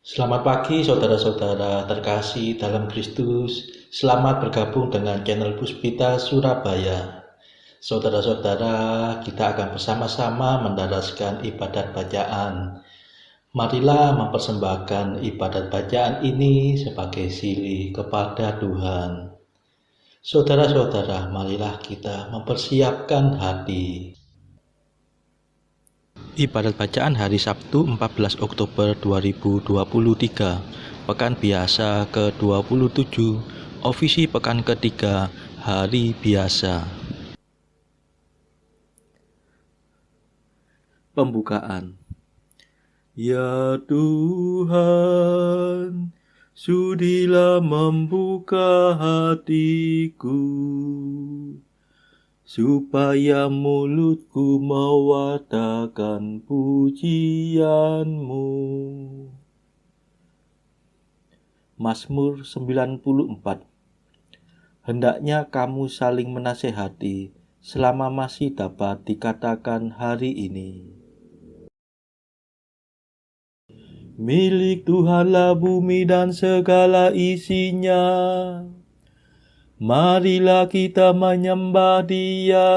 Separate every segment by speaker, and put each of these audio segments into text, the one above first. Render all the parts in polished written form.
Speaker 1: Selamat pagi saudara-saudara terkasih dalam Kristus. Selamat bergabung dengan channel Puspita Surabaya. Saudara-saudara, kita akan bersama-sama mendaraskan ibadat bacaan. Marilah mempersembahkan ibadat bacaan ini sebagai sili kepada Tuhan. Saudara-saudara, marilah kita mempersiapkan hati. Ibadat bacaan hari Sabtu 14 Oktober 2023, Pekan Biasa ke-27, Ofisi Pekan ketiga, Hari Biasa. Pembukaan. Ya Tuhan, sudilah membuka hatiku, supaya mulutku mewartakan pujian-Mu. Mazmur 94. Hendaknya kamu saling menasehati selama masih dapat dikatakan hari ini. Milik Tuhanlah bumi dan segala isinya. Marilah kita menyembah Dia.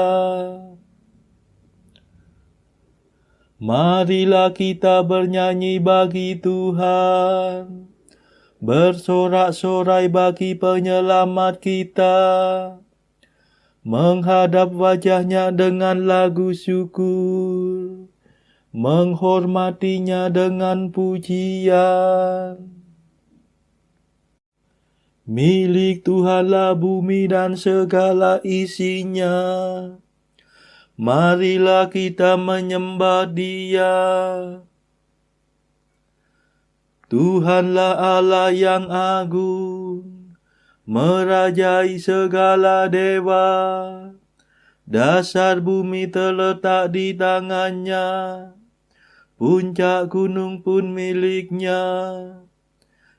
Speaker 1: Marilah kita bernyanyi bagi Tuhan, bersorak-sorai bagi penyelamat kita, menghadap wajah-Nya dengan lagu syukur, menghormatinya dengan pujian. Milik Tuhanlah bumi dan segala isinya. Marilah kita menyembah Dia. Tuhanlah Allah yang agung, merajai segala dewa. Dasar bumi terletak di tangan-Nya, puncak gunung pun milik-Nya.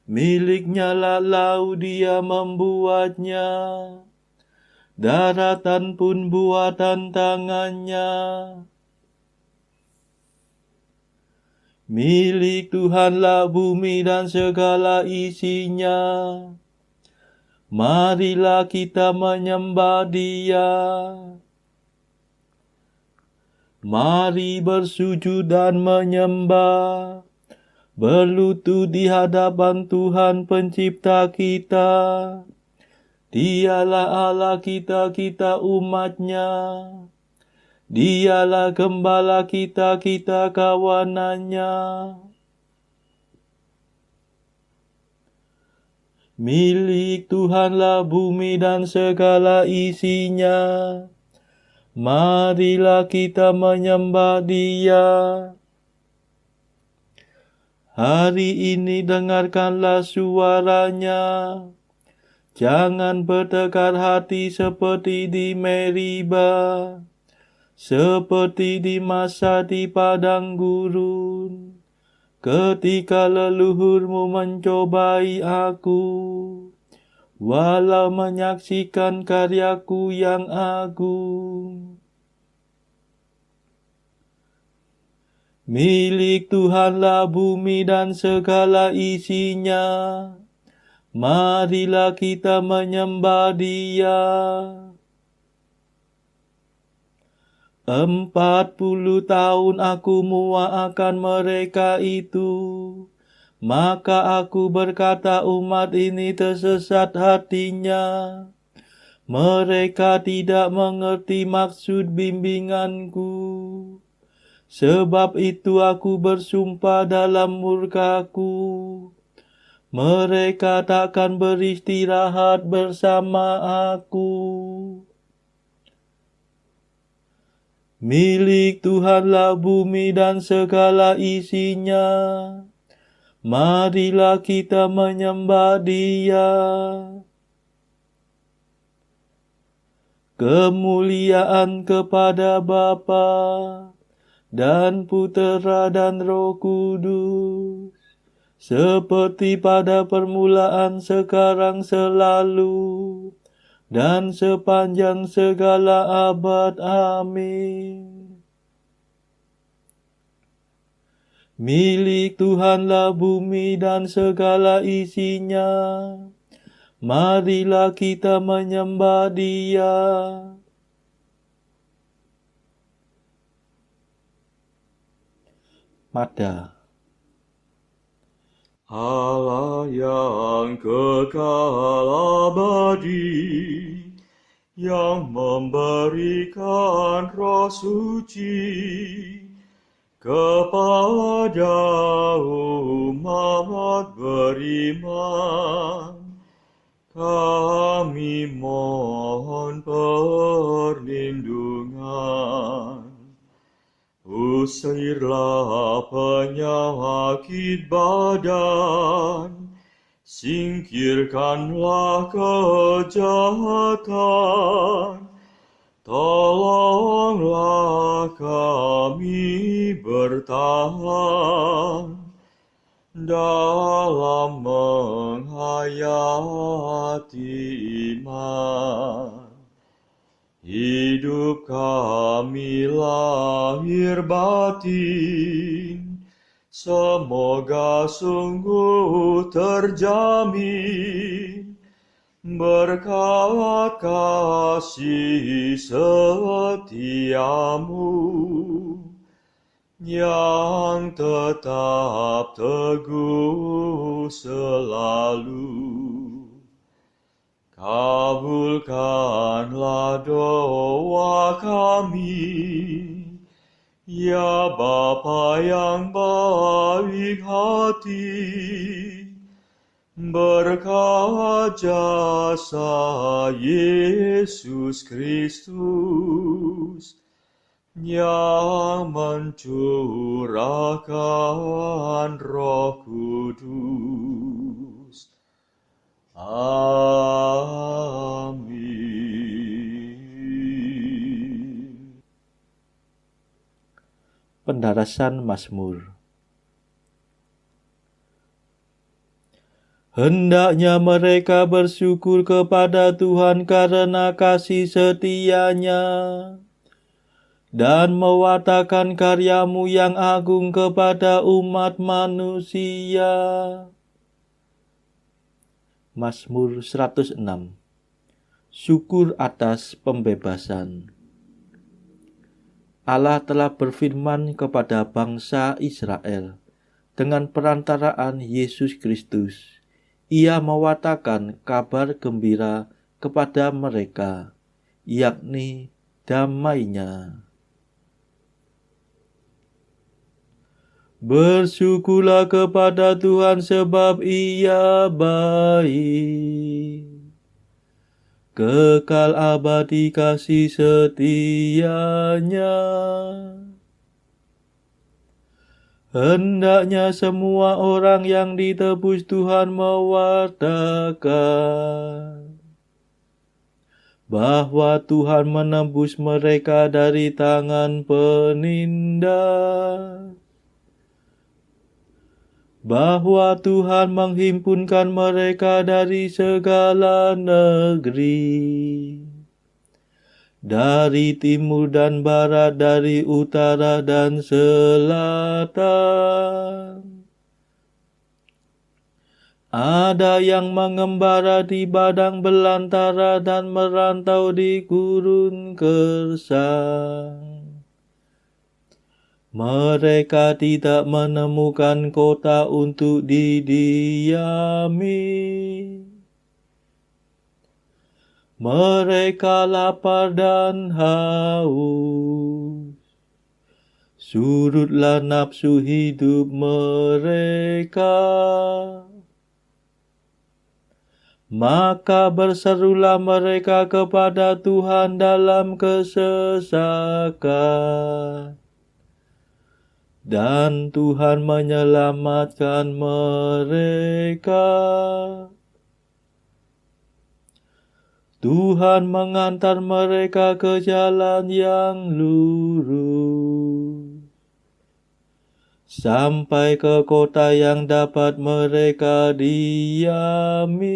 Speaker 1: Milik-Nya lah laut, Dia membuatnya, daratan pun buatan tangan-Nya. Milik Tuhanlah bumi dan segala isinya. Marilah kita menyembah Dia. Mari bersujud dan menyembah, berlutut di hadapan Tuhan Pencipta kita. Dialah Allah kita, kita umat-Nya. Dialah gembala kita, kita kawanan-Nya. Milik Tuhanlah bumi dan segala isinya. Marilah kita menyembah Dia. Hari ini dengarkanlah suara-Nya. Jangan bertekar hati seperti di Meriba, seperti di masa di padang gurun, ketika leluhurmu mencobai aku, walau menyaksikan karyaku yang agung. Milik Tuhanlah bumi dan segala isinya. Marilah kita menyembah Dia. 40 tahun aku muakkan mereka itu. Maka aku berkata, umat ini tersesat hatinya. Mereka tidak mengerti maksud bimbinganku. Sebab itu aku bersumpah dalam murkaku, mereka takkan beristirahat bersama aku. Milik Tuhanlah bumi dan segala isinya. Marilah kita menyembah Dia. Kemuliaan kepada Bapa dan Putera dan Roh Kudus, seperti pada permulaan, sekarang, selalu, dan sepanjang segala abad. Amin. Milik Tuhanlah bumi dan segala isinya. Marilah kita menyembah Dia. Mada.
Speaker 2: Allah yang kekal abadi, yang memberikan Roh Suci kepada umat beriman, kami mohon perlindungan. Usirlah penyakit badan, singkirkanlah kejahatan, tolonglah kami bertahan dalam menghayati iman. Hidup kami lahir batin, semoga sungguh terjamin berkat kasih setiamu yang tetap teguh selalu. Kabulkanlah doa kami, ya Bapa yang baik hati, berkat jasa Yesus Kristus yang mencurahkan Roh Kudus. Amin.
Speaker 1: Pendarasan Mazmur. Hendaknya mereka bersyukur kepada Tuhan karena kasih setia-Nya, dan mewartakan karya-Mu yang agung kepada umat manusia. Mazmur 106. Syukur atas pembebasan. Allah telah berfirman kepada bangsa Israel dengan perantaraan Yesus Kristus. Ia mewartakan kabar gembira kepada mereka, yakni damai-Nya. Bersyukurlah kepada Tuhan sebab Ia baik. Kekal abadi kasih setia-Nya. Hendaknya semua orang yang ditebus Tuhan mewartakan bahwa Tuhan menebus mereka dari tangan penindas, bahwa Tuhan menghimpunkan mereka dari segala negeri, dari timur dan barat, dari utara dan selatan. Ada yang mengembara di padang belantara dan merantau di gurun gersang. Mereka tidak menemukan kota untuk didiami. Mereka lapar dan haus. Surutlah nafsu hidup mereka. Maka berserulah mereka kepada Tuhan dalam kesesakan, dan Tuhan menyelamatkan mereka. Tuhan mengantar mereka ke jalan yang lurus, sampai ke kota yang dapat mereka diami.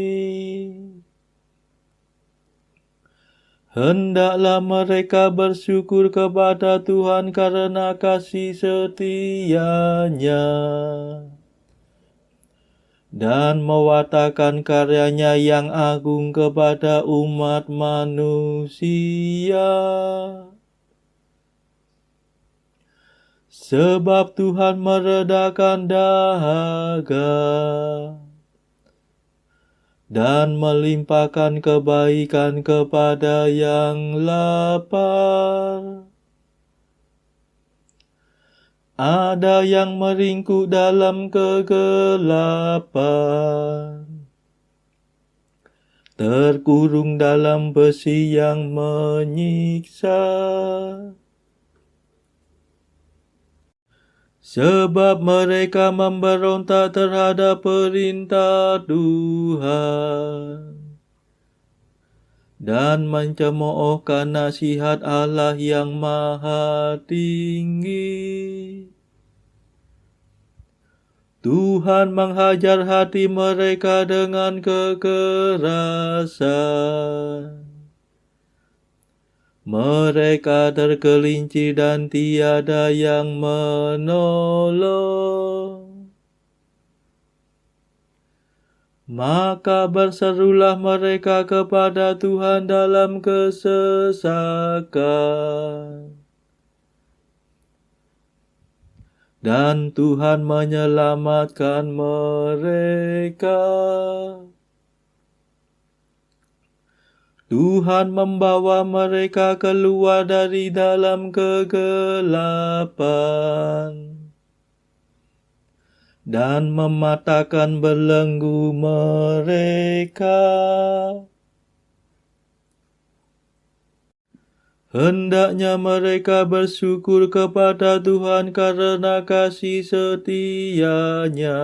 Speaker 1: Hendaklah mereka bersyukur kepada Tuhan karena kasih setia-Nya, dan mewartakan karya-Nya yang agung kepada umat manusia. Sebab Tuhan meredakan dahaga dan melimpahkan kebaikan kepada yang lapar. Ada yang meringkuk dalam kegelapan, terkurung dalam besi yang menyiksa. Sebab mereka memberontak terhadap perintah Tuhan dan mencemoohkan nasihat Allah yang Maha Tinggi. Tuhan menghajar hati mereka dengan kekerasan. Mereka tergelincir dan tiada yang menolong. Maka berserulah mereka kepada Tuhan dalam kesesakan, dan Tuhan menyelamatkan mereka. Tuhan membawa mereka keluar dari dalam kegelapan dan mematahkan belenggu mereka. Hendaknya mereka bersyukur kepada Tuhan karena kasih setia-Nya,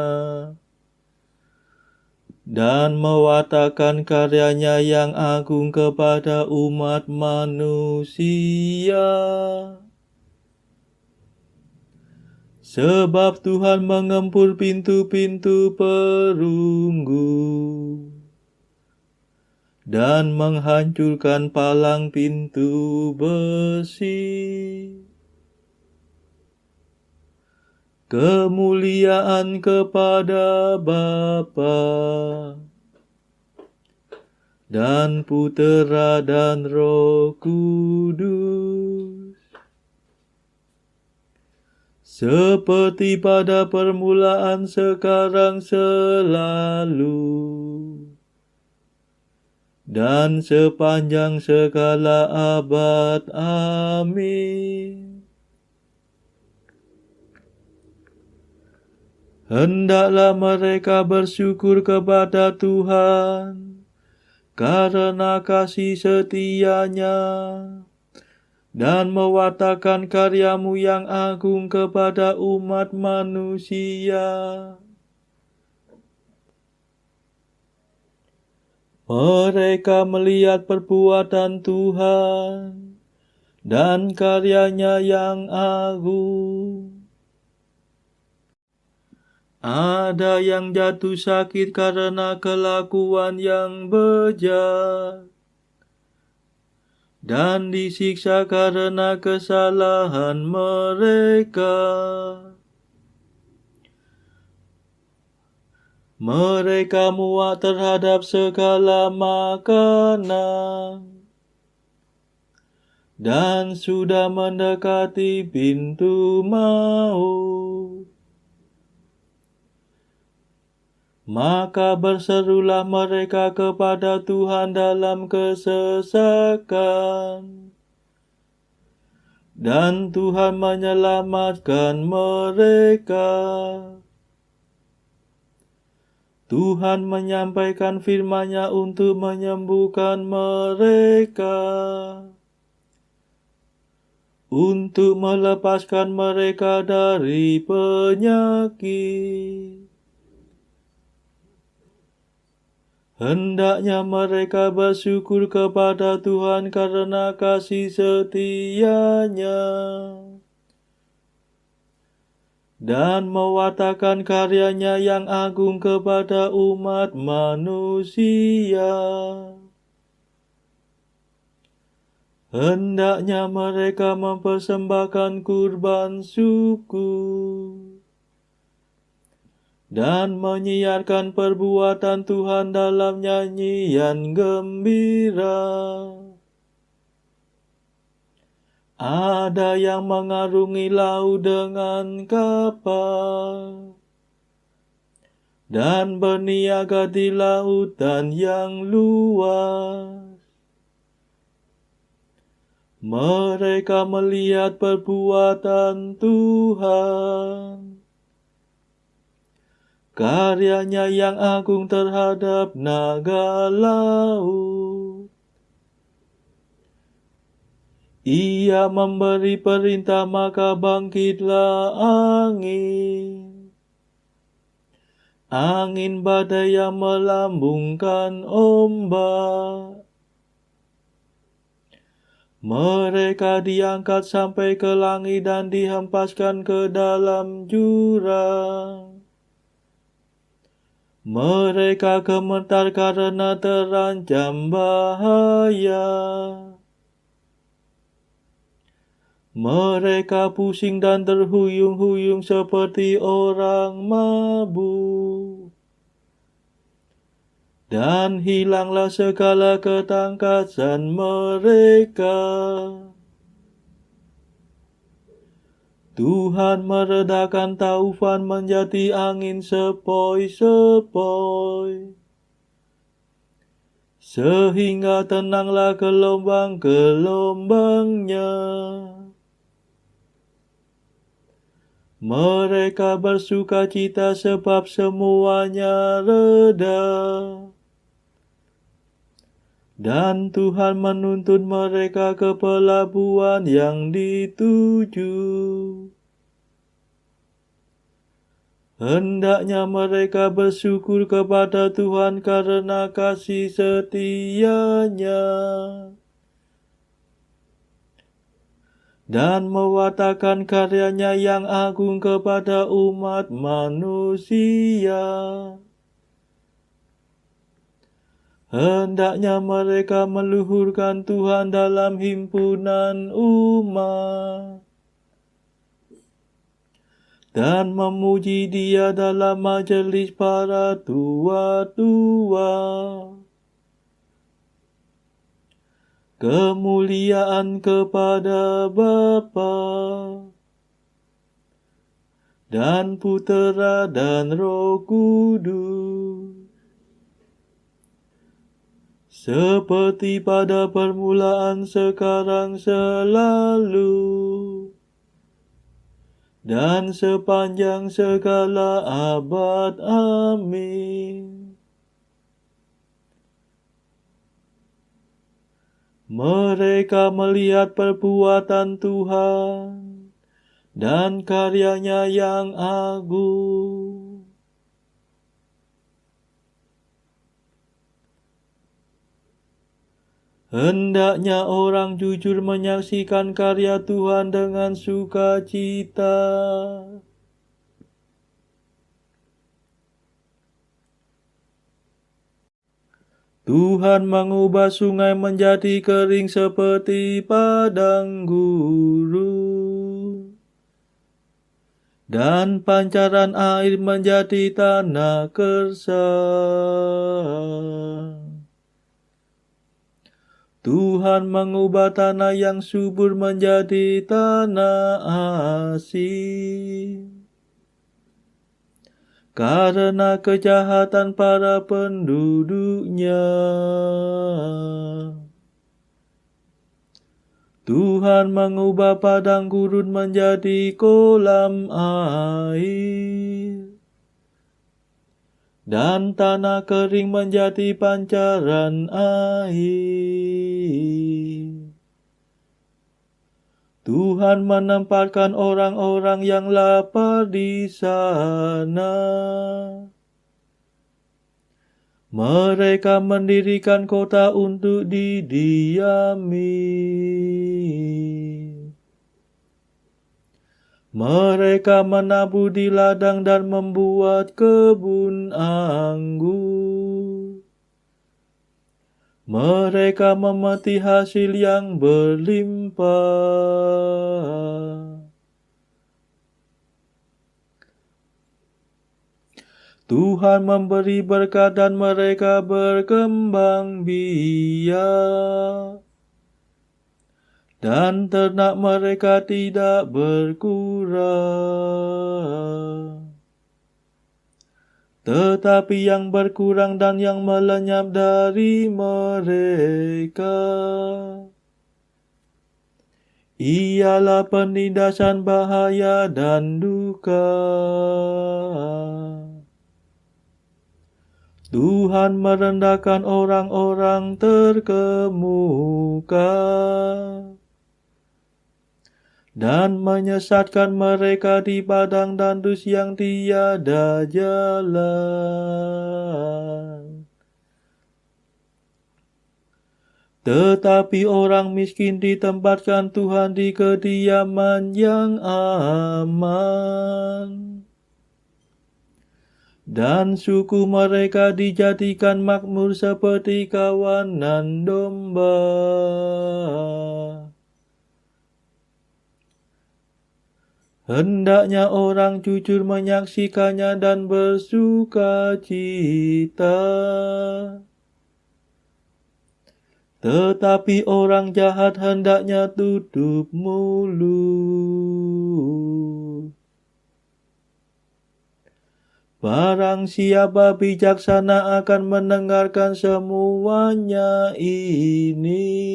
Speaker 1: dan mewartakan karya-Nya yang agung kepada umat manusia. Sebab Tuhan mengempur pintu-pintu perunggu dan menghancurkan palang pintu besi. Kemuliaan kepada Bapa dan Putera dan Roh Kudus, seperti pada permulaan, sekarang, selalu, dan sepanjang segala abad. Amin. Hendaklah mereka bersyukur kepada Tuhan karena kasih setia-Nya, dan mewartakan karya-Mu yang agung kepada umat manusia. Mereka melihat perbuatan Tuhan dan karya-Nya yang agung. Ada yang jatuh sakit karena kelakuan yang bejat, dan disiksa karena kesalahan mereka. Mereka muak terhadap segala makanan, dan sudah mendekati pintu maut. Maka berserulah mereka kepada Tuhan dalam kesesakan, dan Tuhan menyelamatkan mereka. Tuhan menyampaikan firman-Nya untuk menyembuhkan mereka, untuk melepaskan mereka dari penyakit. Hendaknya mereka bersyukur kepada Tuhan karena kasih setia-Nya, dan mewartakan karya-Nya yang agung kepada umat manusia. Hendaknya mereka mempersembahkan kurban syukur dan menyiarkan perbuatan Tuhan dalam nyanyian gembira. Ada yang mengarungi laut dengan kapal dan berniaga di lautan yang luas. Mereka melihat perbuatan Tuhan, karyanya yang agung terhadap naga laut. Ia memberi perintah, maka bangkitlah angin. Angin badai yang melambungkan ombak. Mereka diangkat sampai ke langit dan dihempaskan ke dalam jurang. Mereka gemetar karena terancam bahaya. Mereka pusing dan terhuyung-huyung seperti orang mabuk. Dan hilanglah segala ketangkasan mereka. Tuhan meredakan taufan menjadi angin sepoi-sepoi, sehingga tenanglah gelombang-gelombangnya. Mereka bersukacita sebab semuanya reda. Dan Tuhan menuntun mereka ke pelabuhan yang dituju. Hendaknya mereka bersyukur kepada Tuhan karena kasih setia-Nya, dan mewartakan karyanya yang agung kepada umat manusia. Hendaknya mereka meluhurkan Tuhan dalam himpunan umat, dan memuji Dia dalam majelis para tua-tua. Kemuliaan kepada Bapa dan Putera dan Roh Kudus, seperti pada permulaan, sekarang, selalu, dan sepanjang segala abad. Amin. Mereka melihat perbuatan Tuhan dan karyanya yang agung. Hendaknya orang jujur menyaksikan karya Tuhan dengan sukacita. Tuhan mengubah sungai menjadi kering seperti padang gurun, dan pancaran air menjadi tanah gersang. Tuhan mengubah tanah yang subur menjadi tanah asin, karena kejahatan para penduduknya. Tuhan mengubah padang gurun menjadi kolam air, dan tanah kering menjadi pancaran air. Tuhan menempatkan orang-orang yang lapar di sana. Mereka mendirikan kota untuk didiami. Mereka menabur di ladang dan membuat kebun anggur. Mereka memetik hasil yang berlimpah. Tuhan memberi berkat dan mereka berkembang biak, dan ternak mereka tidak berkurang. Tetapi yang berkurang dan yang melenyap dari mereka ialah penindasan, bahaya, dan duka. Tuhan merendahkan orang-orang terkemuka dan menyesatkan mereka di padang tandus yang tiada jalan. Tetapi orang miskin ditempatkan Tuhan di kediaman yang aman, dan suku mereka dijadikan makmur seperti kawanan domba. Hendaknya orang jujur menyaksikannya dan bersuka cita, tetapi orang jahat hendaknya tutup mulut. Barang siapa bijaksana akan mendengarkan semuanya ini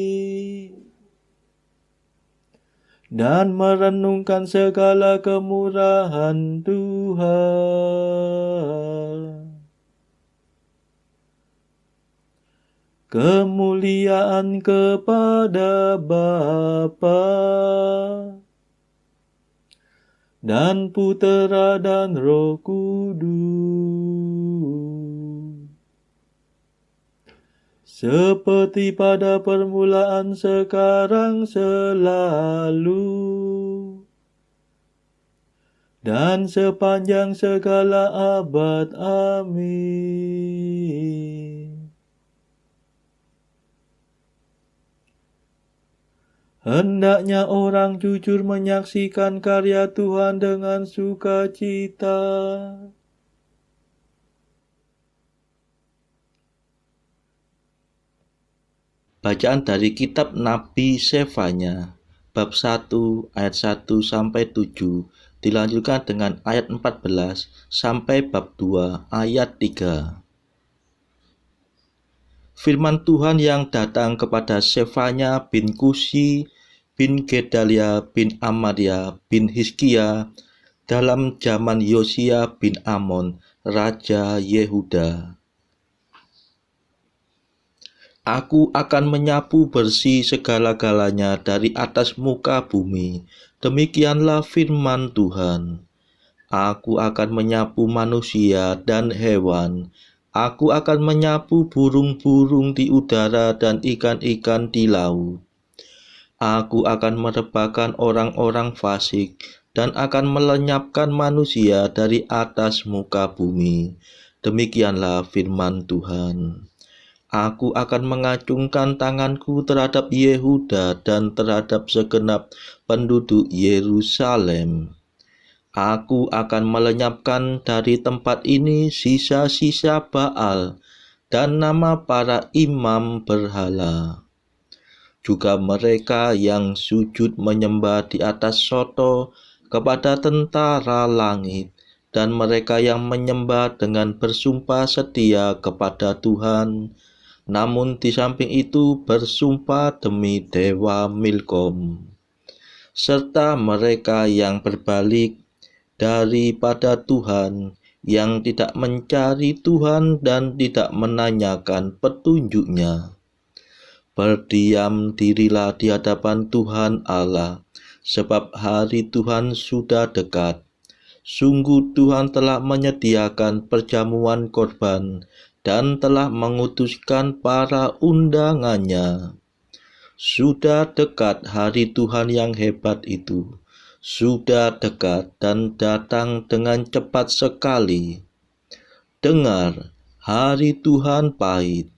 Speaker 1: dan merenungkan segala kemurahan Tuhan. Kemuliaan kepada Bapa dan Putera dan Roh Kudus, seperti pada permulaan, sekarang, selalu, dan sepanjang segala abad. Amin. Hendaknya orang jujur menyaksikan karya Tuhan dengan sukacita.
Speaker 3: Bacaan dari kitab Nabi Sefanya, bab 1 ayat 1 sampai 7, dilanjutkan dengan ayat 14 sampai bab 2 ayat 3. Firman Tuhan yang datang kepada Sefanya bin Kusi bin Gedalia bin Amaria bin Hizkia dalam zaman Yosia bin Amon, Raja Yehuda. Aku akan menyapu bersih segala-galanya dari atas muka bumi. Demikianlah firman Tuhan. Aku akan menyapu manusia dan hewan. Aku akan menyapu burung-burung di udara dan ikan-ikan di laut. Aku akan merebahkan orang-orang fasik dan akan melenyapkan manusia dari atas muka bumi. Demikianlah firman Tuhan. Aku akan mengacungkan tanganku terhadap Yehuda dan terhadap segenap penduduk Yerusalem. Aku akan melenyapkan dari tempat ini sisa-sisa Baal dan nama para imam berhala. Juga mereka yang sujud menyembah di atas soto kepada tentara langit, dan mereka yang menyembah dengan bersumpah setia kepada Tuhan, namun di samping itu bersumpah demi dewa Milkom, serta mereka yang berbalik daripada Tuhan, yang tidak mencari Tuhan dan tidak menanyakan petunjuknya. Berdiam dirilah di hadapan Tuhan Allah, sebab hari Tuhan sudah dekat. Sungguh Tuhan telah menyediakan perjamuan korban dan telah mengutuskan para undangannya. Sudah dekat hari Tuhan yang hebat itu. Sudah dekat dan datang dengan cepat sekali. Dengar, hari Tuhan pahit.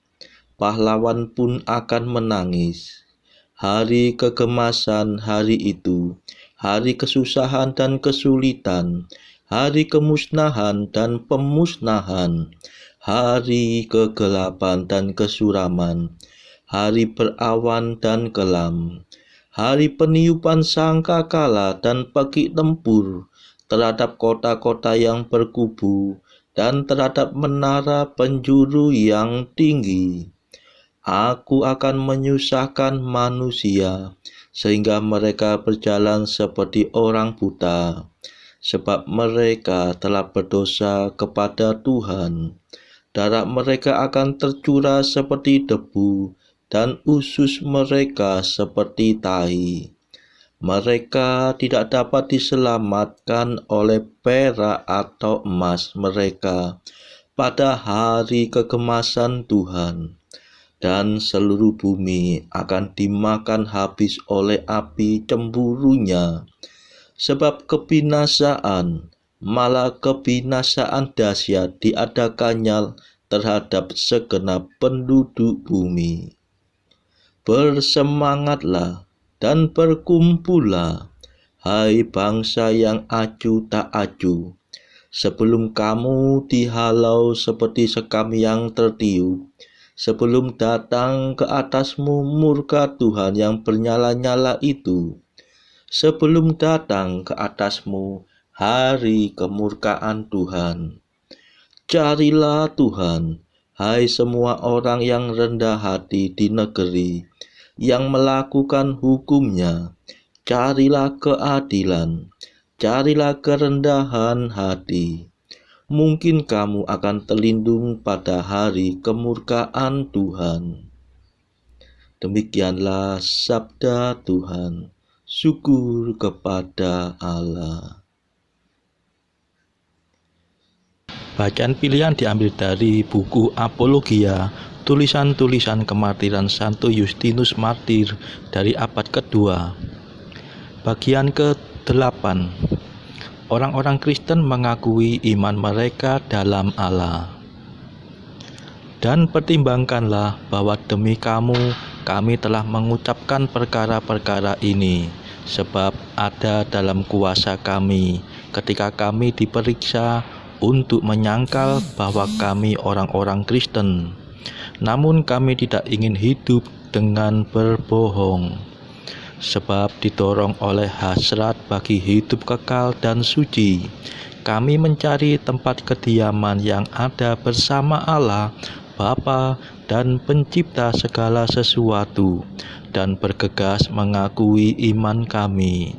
Speaker 3: pahlawan pun akan menangis. Hari kegemasan hari itu, hari kesusahan dan kesulitan, hari kemusnahan dan pemusnahan, hari kegelapan dan kesuraman, hari berawan dan kelam, hari peniupan sangkakala dan pagi tempur terhadap kota-kota yang berkubu dan terhadap menara penjuru yang tinggi. Aku akan menyusahkan manusia, sehingga mereka berjalan seperti orang buta, sebab mereka telah berdosa kepada Tuhan. Darah mereka akan tercurah seperti debu, dan usus mereka seperti tahi. Mereka tidak dapat diselamatkan oleh perak atau emas mereka pada hari kegemasan Tuhan, dan seluruh bumi akan dimakan habis oleh api cemburunya, sebab kebinasaan, malah kebinasaan dahsyat diadakannya terhadap segenap penduduk bumi. Bersemangatlah dan berkumpullah, hai bangsa yang acuh tak acuh, sebelum kamu dihalau seperti sekam yang tertiup, sebelum datang ke atasmu murka Tuhan yang bernyala-nyala itu, sebelum datang ke atasmu hari kemurkaan Tuhan. Carilah Tuhan, hai semua orang yang rendah hati di negeri, yang melakukan hukum-Nya. Carilah keadilan, carilah kerendahan hati. Mungkin kamu akan terlindung pada hari kemurkaan Tuhan. Demikianlah sabda Tuhan. Syukur kepada Allah. Bacaan pilihan diambil dari buku Apologia, tulisan-tulisan kemartiran Santo Justinus Martir dari abad kedua. Bagian ke-8. Orang-orang Kristen mengakui iman mereka dalam Allah. Dan pertimbangkanlah bahwa demi kamu, kami telah mengucapkan perkara-perkara ini, sebab ada dalam kuasa kami, ketika kami diperiksa, untuk menyangkal bahwa kami orang-orang Kristen. Namun kami tidak ingin hidup dengan berbohong, sebab didorong oleh hasrat bagi hidup kekal dan suci, kami mencari tempat kediaman yang ada bersama Allah, Bapa dan Pencipta segala sesuatu, dan bergegas mengakui iman kami.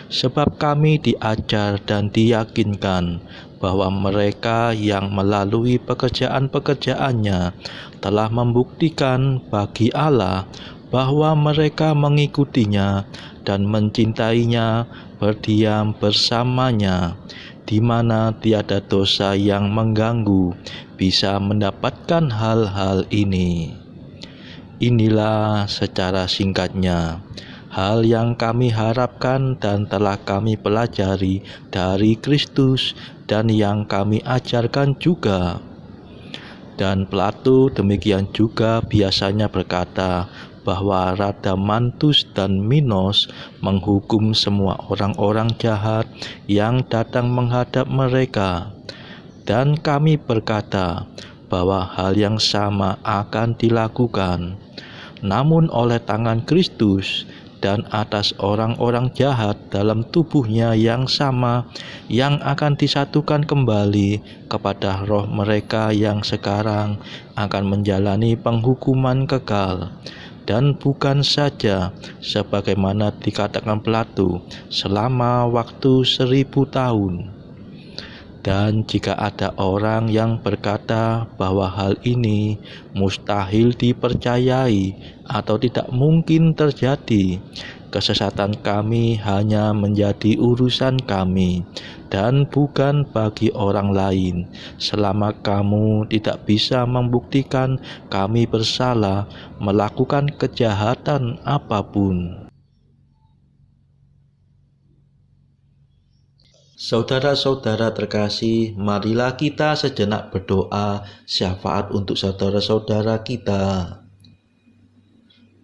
Speaker 3: Sebab kami diajar dan diyakinkan bahwa mereka yang melalui pekerjaan-pekerjaannya telah membuktikan bagi Allah bahwa mereka mengikutinya dan mencintainya, berdiam bersamanya, di mana tiada dosa yang mengganggu, bisa mendapatkan hal-hal ini. Inilah secara singkatnya hal yang kami harapkan dan telah kami pelajari dari Kristus dan yang kami ajarkan juga. Dan Plato demikian juga biasanya berkata bahwa Radamantus dan Minos menghukum semua orang-orang jahat yang datang menghadap mereka. Dan kami berkata bahwa hal yang sama akan dilakukan, namun oleh tangan Kristus, dan atas orang-orang jahat dalam tubuhnya yang sama, yang akan disatukan kembali kepada roh mereka yang sekarang akan menjalani penghukuman kekal, dan bukan saja sebagaimana dikatakan Plato selama waktu 1000 tahun. Dan jika ada orang yang berkata bahwa hal ini mustahil dipercayai atau tidak mungkin terjadi, kesesatan kami hanya menjadi urusan kami dan bukan bagi orang lain, selama kamu tidak bisa membuktikan kami bersalah melakukan kejahatan apapun. Saudara-saudara terkasih, marilah kita sejenak berdoa syafaat untuk saudara-saudara kita.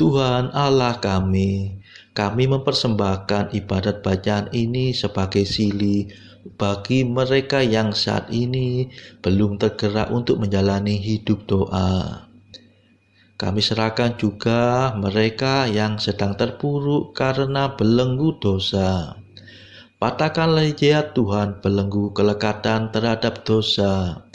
Speaker 3: Tuhan Allah kami mempersembahkan ibadat bacaan ini sebagai sili bagi mereka yang saat ini belum tergerak untuk menjalani hidup doa. Kami serahkan juga mereka yang sedang terpuruk karena belenggu dosa. Patahkanlah ya Tuhan belenggu kelekatan terhadap dosa.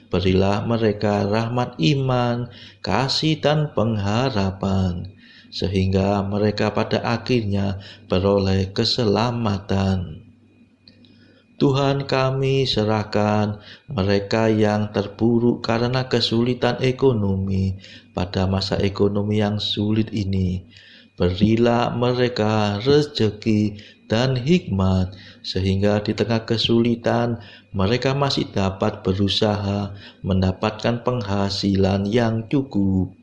Speaker 3: Berilah mereka rahmat iman, kasih dan pengharapan, sehingga mereka pada akhirnya beroleh keselamatan. Tuhan, kami serahkan mereka yang terpuruk karena kesulitan ekonomi pada masa ekonomi yang sulit ini. Berilah mereka rezeki dan hikmat, sehingga di tengah kesulitan mereka masih dapat berusaha mendapatkan penghasilan yang cukup.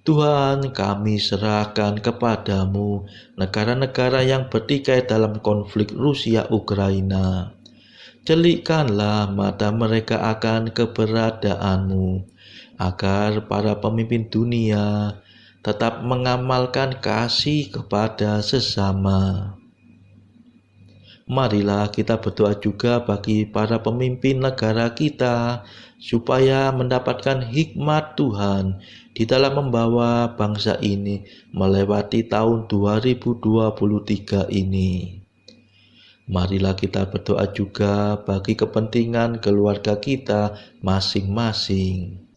Speaker 3: Tuhan, kami serahkan kepadamu negara-negara yang bertikai dalam konflik Rusia-Ukraina. Celikkanlah mata mereka akan keberadaanmu, agar para pemimpin dunia tetap mengamalkan kasih kepada sesama. Marilah kita berdoa juga bagi para pemimpin negara kita, supaya mendapatkan hikmat Tuhan di dalam membawa bangsa ini melewati tahun 2023 ini. Marilah kita berdoa juga bagi kepentingan keluarga kita masing-masing.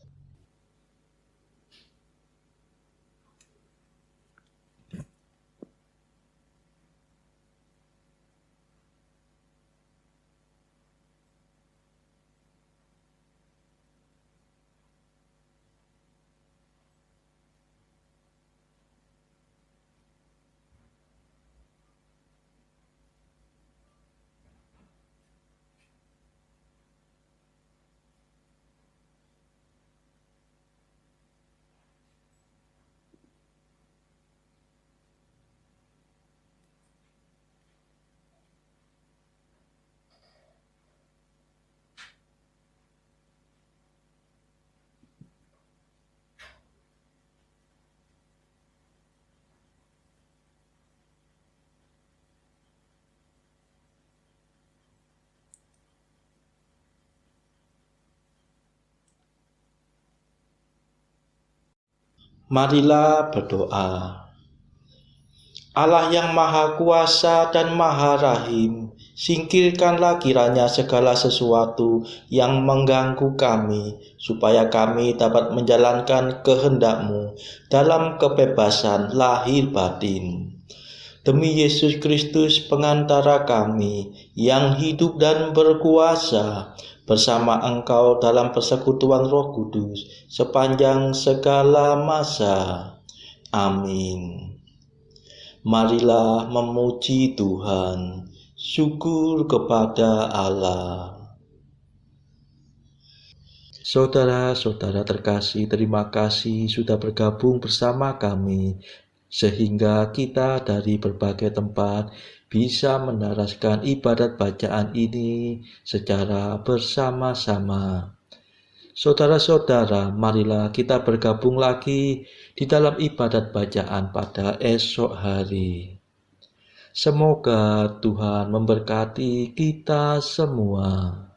Speaker 3: Marilah berdoa. Allah yang Maha Kuasa dan Maha Rahim, singkirkanlah kiranya segala sesuatu yang mengganggu kami, supaya kami dapat menjalankan kehendak-Mu dalam kebebasan lahir batin. Demi Yesus Kristus pengantara kami, yang hidup dan berkuasa bersama Engkau dalam persekutuan Roh Kudus sepanjang segala masa. Amin. Marilah memuji Tuhan. Syukur kepada Allah. Saudara-saudara terkasih, terima kasih sudah bergabung bersama kami, sehingga kita dari berbagai tempat bisa menaraskan ibadat bacaan ini secara bersama-sama. Saudara-saudara, marilah kita bergabung lagi di dalam ibadat bacaan pada esok hari. Semoga Tuhan memberkati kita semua.